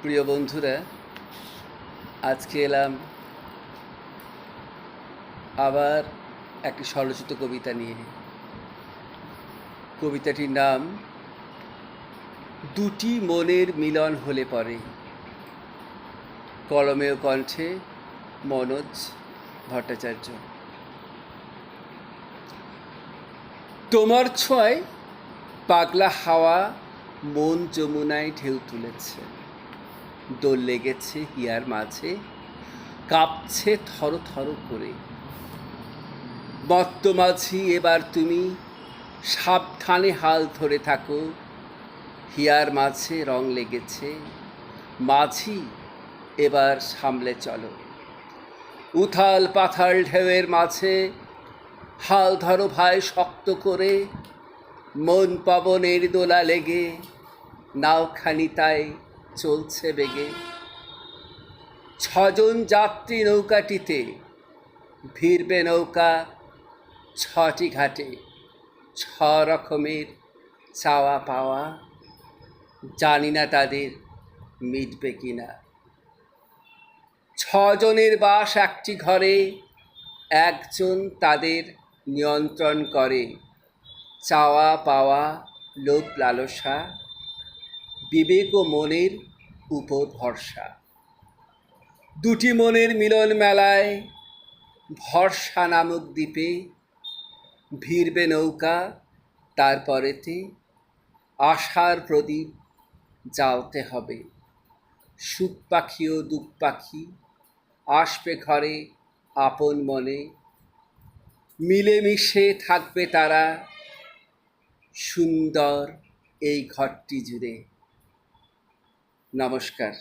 প্রিয় বন্ধুরা, আজকে এলাম আবার একটি স্বরচিত কবিতা নিয়ে। কবিতাটির নাম দুটি মনের মিলন হলে পরে। কলমে ও কণ্ঠে মনোজ ভট্টাচার্য। তোমার ছোঁয়ায় পাগলা হাওয়া মন যমুনায় ঢেউ তুলেছে, দোল লেগেছে হিয়ার মাঝে, কাঁপছে থর থর করে। মত্ত মাঝি এবার তুমি সাবধানে হাল ধরে থাকো, হিয়ার মাঝে রং লেগেছে, মাঝি এবার সামলে চলো। উথাল পাথাল ঢেউয়ের মাঝে হাল ধরো ভাই শক্ত করে, মন পবনের দোলা লেগে নাওখানি তাই চলছে বেগে। 6 জন যাত্রী নৌকাটিতে, ভিড়বে নৌকা 6টি ঘাটে। 6 রকমের চাওয়া পাওয়া, জানি না তাদের মিটবে কিনা। 6 জনের বাস একটি ঘরে, একজন তাদের নিয়ন্ত্রণ করে। চাওয়া পাওয়া, লোভ লালসা, বিবেক ও মনের উপর ভরসা। দুটি মনের মিলন মেলায় ভরসা নামক দ্বীপে, ভিড়বে নৌকা তারপরেতে আশার প্রদীপ জ্বালতে হবে। সুখ পাখি ও দুঃখ পাখি আসবে ঘরে আপন মনে, মিলেমিশে থাকবে তারা সুন্দর এই ঘরটি জুড়ে। নমস্কার।